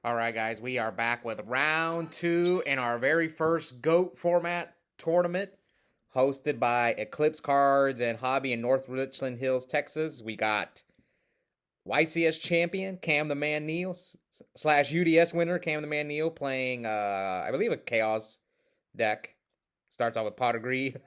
All right, guys, we are back with round two in our very first GOAT format tournament, hosted by Eclipse Cards and Hobby in North Richland Hills, Texas. We got YCS champion Cam the Man Neal slash UDS winner Cam the Man Neal playing, I believe, a Chaos deck. Starts off with Pot of Greed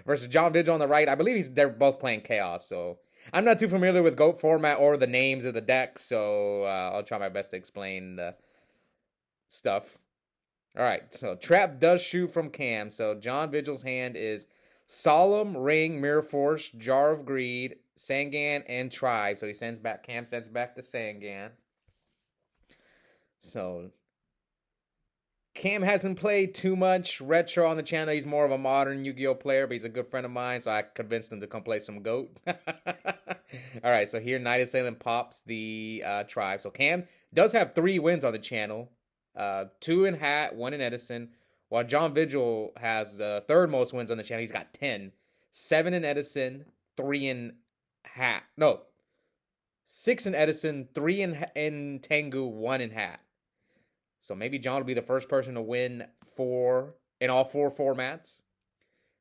versus John Vigil on the right. I believe they're both playing Chaos, so I'm not too familiar with GOAT format or the names of the decks, so I'll try my best to explain the stuff. All right, so Trap does shoot from Cam. So John Vigil's hand is Solemn, Ring, Mirror Force, Jar of Greed, Sangan, and Tribe. So Cam sends back to Sangan. So Cam hasn't played too much retro on the channel. He's more of a modern Yu-Gi-Oh player, but he's a good friend of mine, so I convinced him to come play some GOAT. All right, so here Night Assailant pops the Tribe. So Cam does have 3 wins on the channel. 2 in Hat, 1 in Edison. While John Vigil has the 3rd most wins on the channel. He's got 10. 7 in Edison, 3 in Hat. No, 6 in Edison, 3 in Tengu, 1 in Hat. So maybe John will be the first person to win 4 in all 4 formats.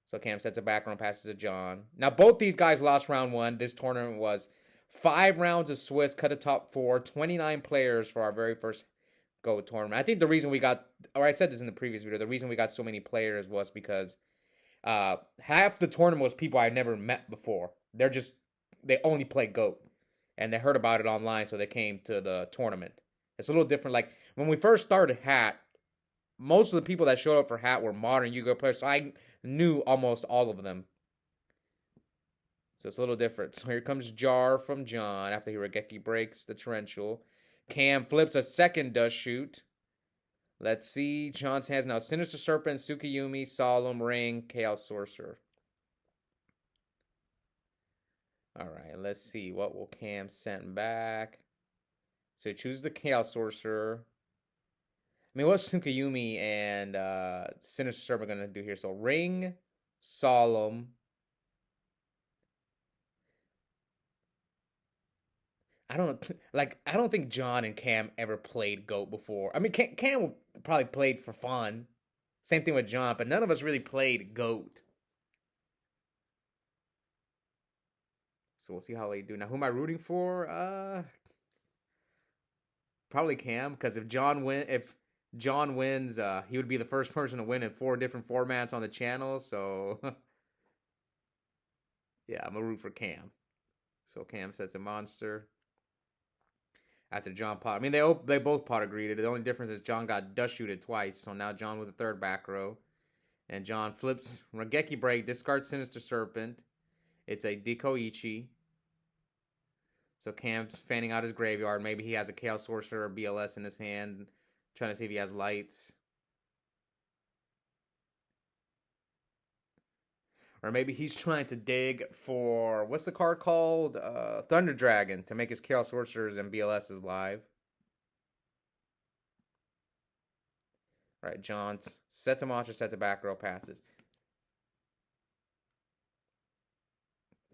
So Cam sets a background, passes to John. Now both these guys lost round 1. This tournament was 5 rounds of Swiss, cut a top 4, 29 players for our very first GOAT tournament. I think the reason we got, or I said this in the previous video, the reason we got so many players was because half the tournament was people I'd never met before. They only play GOAT. And they heard about it online, so they came to the tournament. It's a little different. Like, when we first started Hat, most of the people that showed up for Hat were modern Yu-Gi-Oh players, so I knew almost all of them. So it's a little different. So here comes Jar from John after Hirageki breaks the Torrential. Cam flips a second Dust Shoot. Let's see. John's hands now Sinister Serpent, Tsukiyumi, Solemn, Ring, Chaos Sorcerer. Alright, let's see. What will Cam send back? So he chooses the Chaos Sorcerer. I mean, what's Tsukiyumi and Sinister Serpent going to do here? So Ring, Solemn. I don't think John and Cam ever played GOAT before. I mean, Cam probably played for fun. Same thing with John, but none of us really played GOAT. So we'll see how they do. Now, who am I rooting for? Probably Cam, because if John wins, he would be the first person to win in 4 different formats on the channel. So yeah, I'm gonna root for Cam. So Cam sets a monster. After John pot, I mean they both pot agreed. The only difference is John got dust shooted twice, so now John with the 3rd back row, and John flips Rageki break, discards Sinister Serpent. It's a Dekoichi. So Cam's fanning out his graveyard. Maybe he has a Chaos Sorcerer or BLS in his hand, trying to see if he has lights. Or maybe he's trying to dig for, what's the card called? Thunder Dragon, to make his Chaos Sorcerers and BLSs live. All right, John sets a monster, sets a back row, passes.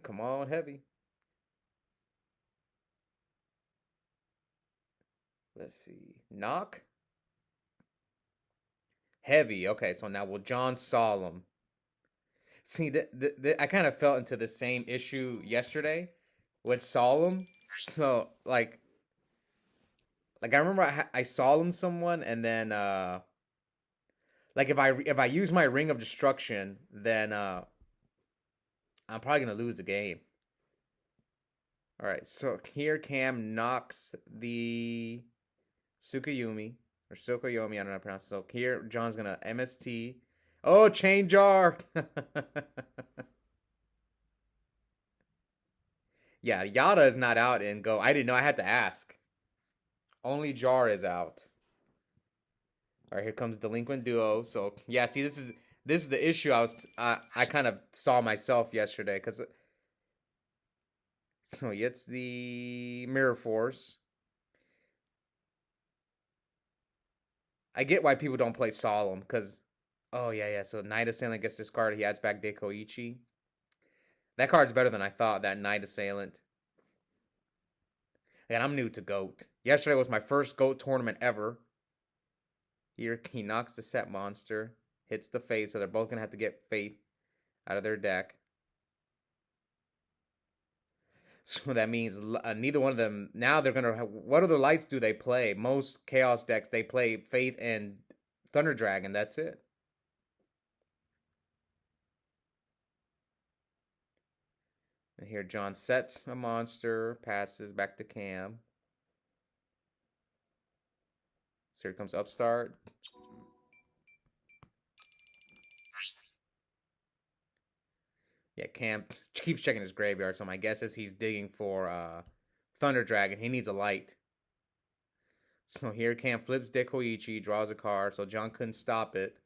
Come on, heavy. Let's see. Knock. Heavy. Okay, so now will John Solemn. See, I kind of fell into the same issue yesterday with Solemn. So, like I remember I Solemn someone, and then, like, if I use my Ring of Destruction, then, I'm probably going to lose the game. Alright, so here Cam knocks the Tsukiyumi, or Sokoyomi, I don't know how to pronounce it. So here, John's going to MST. Oh, Chain Jar! Yeah, Yada is not out in Go. I didn't know. I had to ask. Only Jar is out. All right, here comes Delinquent Duo. So yeah, see, this is the issue I kind of saw myself yesterday, because so he gets the Mirror Force. I get why people don't play Solemn, because oh yeah. So Night Assailant gets discarded. He adds back Dekoichi. That card's better than I thought. That Night Assailant. And I'm new to GOAT. Yesterday was my first GOAT tournament ever. Here he knocks the set monster, hits the Faith, so they're both gonna have to get Faith out of their deck. So that means neither one of them. Now they're gonna. What other lights do they play? Most Chaos decks they play Faith and Thunder Dragon. That's it. And here John sets a monster, passes back to Cam. So here comes Upstart. Yeah, Cam keeps checking his graveyard, so my guess is he's digging for Thunder Dragon. He needs a light. So here Cam flips Dekoichi, draws a card, so John couldn't stop it.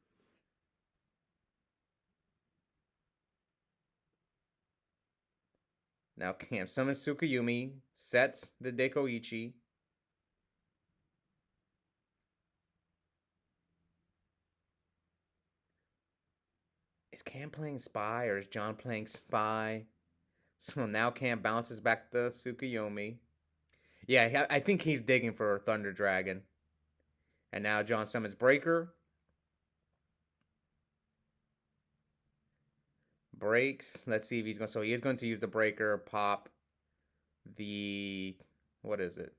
Now Cam summons Tsukuyumi, sets the Dekoichi. Is Cam playing Spy or is John playing Spy? So now Cam bounces back the Tsukuyomi. Yeah, I think he's digging for Thunder Dragon. And now John summons Breaker. Breaks. Let's see if he's going to... So he is going to use the Breaker, pop the... What is it?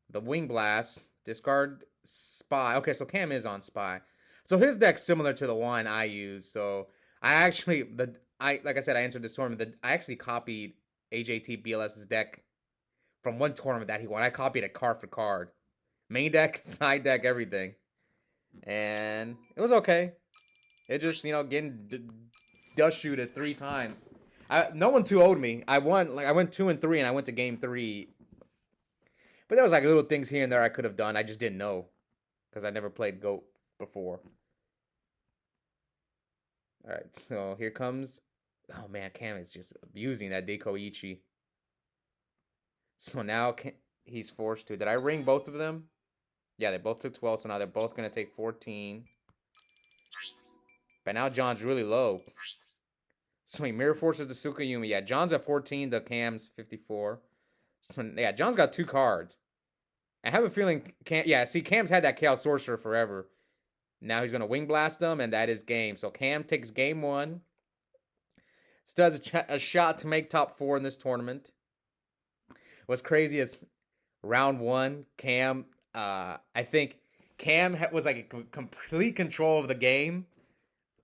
The Wing Blast. Discard Spy. Okay, so Cam is on Spy. So his deck's similar to the one I use. So I actually... like I said, I entered this tournament. I actually copied AJT BLS's deck from one tournament that he won. I copied it card for card. Main deck, side deck, everything. And it was okay. It just, getting dust shooted 3 times. No one 2-0'd me. I won, I went 2-3 and I went to game 3. But there was little things here and there I could have done. I just didn't know. Because I never played GOAT before. Alright, so here comes... Oh man, Cam is just abusing that Dekoichi. So now he's forced to... Did I ring both of them? Yeah, they both took 12, so now they're both going to take 14. But now John's really low. So he mirror forces the Tsukuyumi. Yeah, John's at 14, the Cam's 54. So yeah, John's got 2 cards. I have a feeling... Cam's had that Chaos Sorcerer forever. Now he's going to Wing Blast them, and that is game. So Cam takes game 1. Still has a shot to make top 4 in this tournament. What's crazy is round 1, Cam... I think Cam was in complete control of the game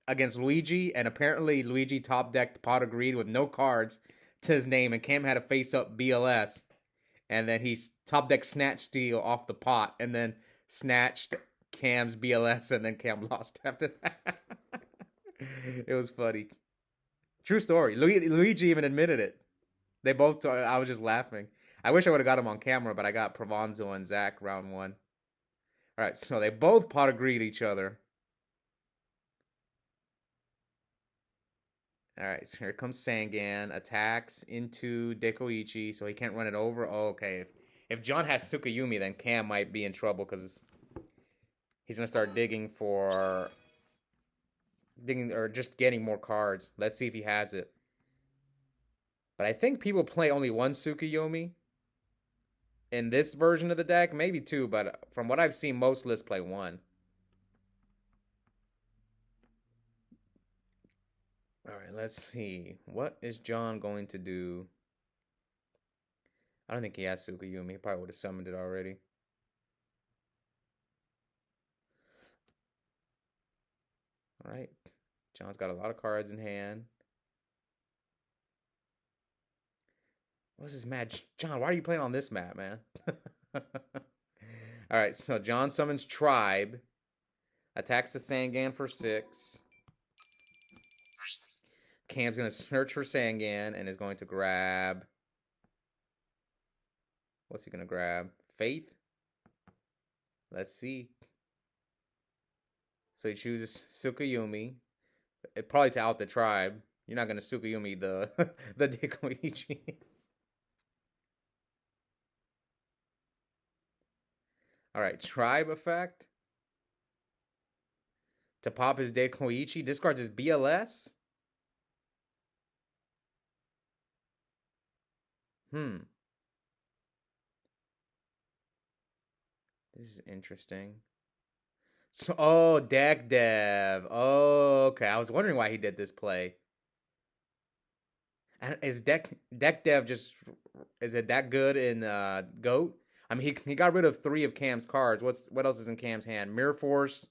against Luigi, and apparently Luigi top decked Pot of Greed with no cards to his name, and Cam had to face up BLS, and then he top decked Snatch Steal off the pot, and then snatched Cam's BLS, and then Cam lost after that. It was funny. True story. Luigi even admitted it. They both. I was just laughing. I wish I would have got him on camera, but I got Provanzo and Zach round 1. All right, so they both Pot of Greed each other. All right, so here comes Sangan. Attacks into Dekoichi, so he can't run it over. Oh, okay. If John has Tsukuyumi, then Cam might be in trouble because he's going to start digging or just getting more cards. Let's see if he has it. But I think people play only one Tsukuyomi in this version of the deck. Maybe 2, but from what I've seen, most lists play 1. All right, let's see. What is John going to do? I don't think he has Tsukuyumi. He probably would have summoned it already. All right. John's got a lot of cards in hand. What's this map? John, why are you playing on this map, man? All right, so John summons Tribe. Attacks the Sangan for 6. Cam's going to search for Sangan and is going to grab... What's he going to grab? Faith? Let's see. So he chooses Tsukuyumi. Probably to out the Tribe. You're not going to Tsukuyumi the Dekoichi. Alright, Tribe effect. To pop his Dekoichi. Discards his BLS. This is interesting. So, oh, deck dev. Oh, okay. I was wondering why he did this play. And is deck dev just is it that good in Goat? I mean, he got rid of 3 of Cam's cards. What else is in Cam's hand? Mirror Force,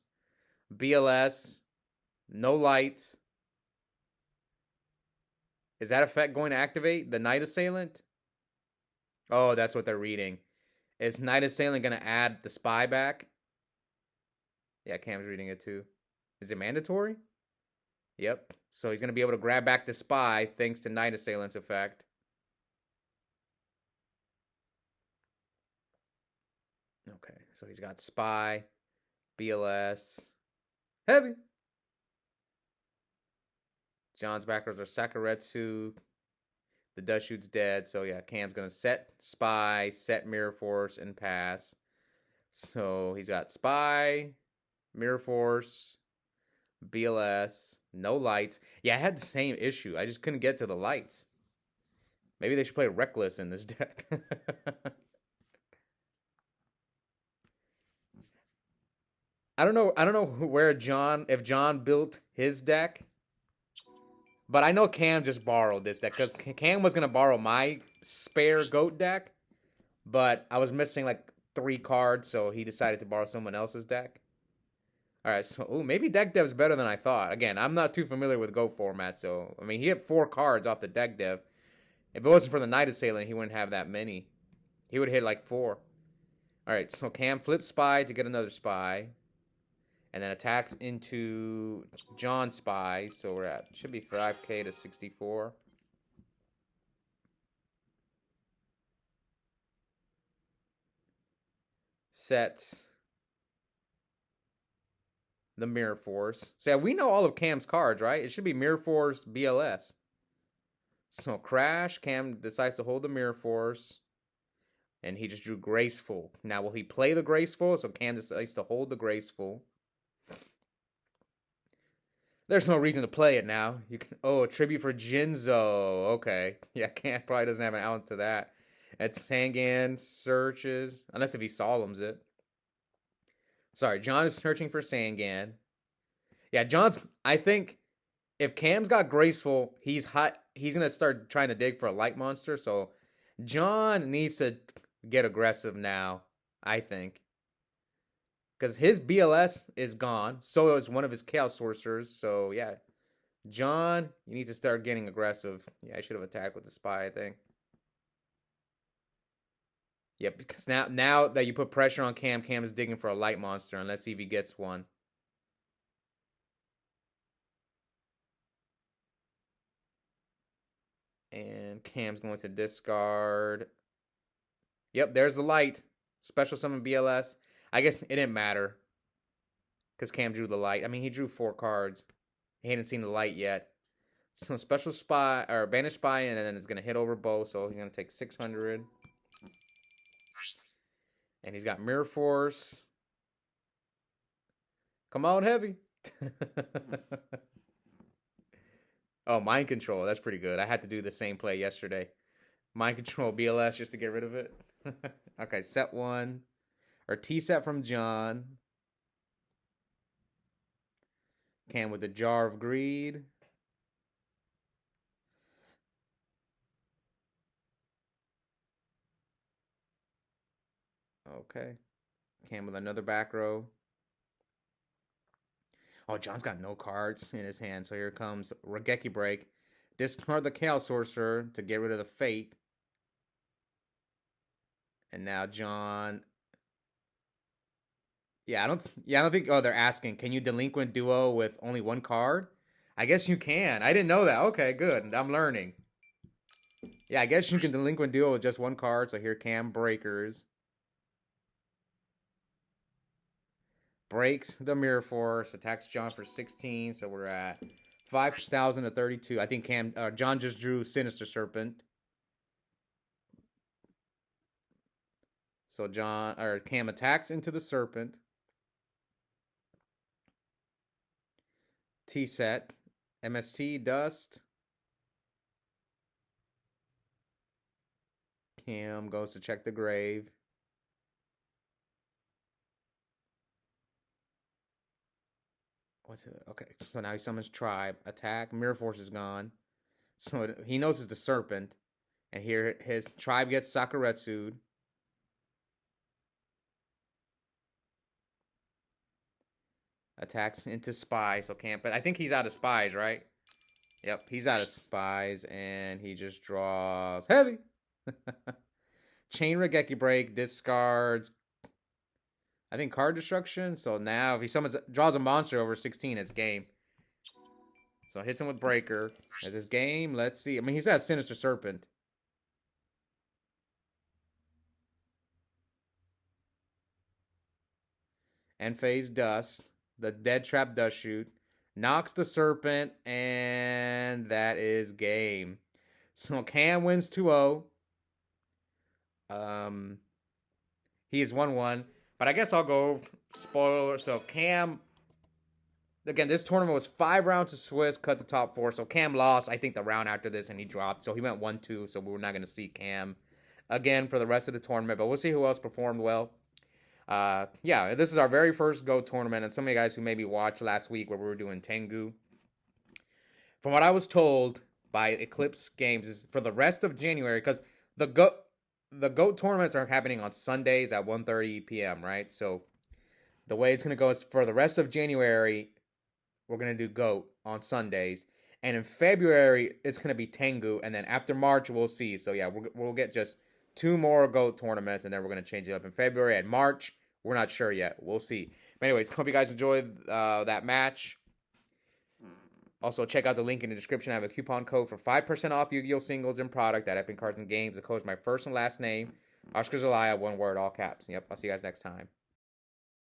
BLS, no lights. Is that effect going to activate the Night Assailant? Oh, that's what they're reading. Is Night Assailant going to add the spy back? Yeah, Cam's reading it too. Is it mandatory? Yep. So he's going to be able to grab back the spy thanks to Night Assailant's effect. Okay, so he's got spy, BLS, heavy. John's backers are Sakaretsu. The Dust Shoot's dead. So yeah, Cam's going to set spy, set Mirror Force, and pass. So he's got spy, Mirror Force, BLS, no lights. Yeah, I had the same issue. I just couldn't get to the lights. Maybe they should play Reckless in this deck. I don't know where if John built his deck, but I know Cam just borrowed this deck because Cam was gonna borrow my spare goat deck, but I was missing like 3 cards, so he decided to borrow someone else's deck. All right, so maybe deck dev's better than I thought. Again, I'm not too familiar with Go format, so I mean he had 4 cards off the deck dev. If it wasn't for the Night Assailant, he wouldn't have that many. He would hit like 4. All right, so Cam flips spy to get another spy, and then attacks into John's spy. So we're at should be 5K to 64. Sets the Mirror Force. So yeah, we know all of Cam's cards, right? It should be Mirror Force, BLS. So crash. Cam decides to hold the Mirror Force, and he just drew Graceful. Now will he play the Graceful? So Cam decides to hold the Graceful. There's no reason to play it now. You can a tribute for Jinzo. Okay. Yeah, Cam probably doesn't have an out to that. It's Sangan searches. Unless if he solemns it. Sorry, John is searching for Sangan. Yeah, John's I think if Cam's got Graceful, he's hot he's gonna start trying to dig for a light monster, so John needs to get aggressive now, I think. Because his BLS is gone. So is one of his Chaos Sorcerers. So, yeah. John, you need to start getting aggressive. Yeah, I should have attacked with the spy, I think. Yep, because now that you put pressure on Cam, Cam is digging for a light monster. And let's see if he gets one. And Cam's going to discard. Yep, there's the light. Special summon BLS. I guess it didn't matter. Because Cam drew the light. I mean, he drew 4 cards. He hadn't seen the light yet. So special spy or banish spy, and then it's gonna hit over both. So he's gonna take 600, and he's got Mirror Force. Come on, heavy. Oh, Mind Control. That's pretty good. I had to do the same play yesterday. Mind Control BLS just to get rid of it. Okay, set 1 or T set from John. Cam with the Jar of Greed. Okay. Cam with another back row. Oh, John's got no cards in his hand, so here comes Regeki Break. Discard the Chaos Sorcerer to get rid of the Fate. And now John. Yeah, I don't think. Oh, they're asking, can you delinquent duo with only 1 card? I guess you can. I didn't know that. Okay, good. I'm learning. Yeah, I guess you can delinquent duo with just 1 card. So here, Cam breakers. Breaks the Mirror Force. Attacks John for 16. So we're at 5,000 to 32. I think John just drew Sinister Serpent. So Cam attacks into the Serpent. T set. MST Dust. Cam goes to check the grave. what's it? Okay, so now he summons Tribe. Attack. Mirror Force is gone. So he knows it's the Serpent. And here his Tribe gets Sakuretsu'd. Attacks into Spies. So can't. But I think he's out of Spies, right? Yep, he's out of Spies. And he just draws Heavy. Chain Regeki Break. Discards. I think card destruction. So now if he draws a monster over 16, it's game. So hits him with Breaker. As his game, let's see. I mean, he's got Sinister Serpent. End phase Dust. The Dead Trap Dust Shoot. Knocks the Serpent. And that is game. So Cam wins 2-0. He is 1-1. But I guess I'll go spoiler. So Cam, again, this tournament was 5 rounds to Swiss, cut the top 4. So Cam lost, I think, the round after this, and he dropped. So he went 1-2. So we're not going to see Cam again for the rest of the tournament. But we'll see who else performed well. Yeah, this is our very first Go tournament. And some of you guys who maybe watched last week where we were doing Tengu. From what I was told by Eclipse Games, is for the rest of January, because the GOAT tournaments are happening on Sundays at 1:30 p.m., right? So the way it's going to go is for the rest of January, we're going to do GOAT on Sundays. And in February, it's going to be Tengu. And then after March, we'll see. So yeah, we'll get just 2 more GOAT tournaments. And then we're going to change it up in February. And March, we're not sure yet. We'll see. But anyways, hope you guys enjoyed that match. Also, check out the link in the description. I have a coupon code for 5% off Yu-Gi-Oh! Singles and product at Epic Cards and Games. The code is my first and last name, Oscar Zelaya, one word, all caps. Yep, I'll see you guys next time.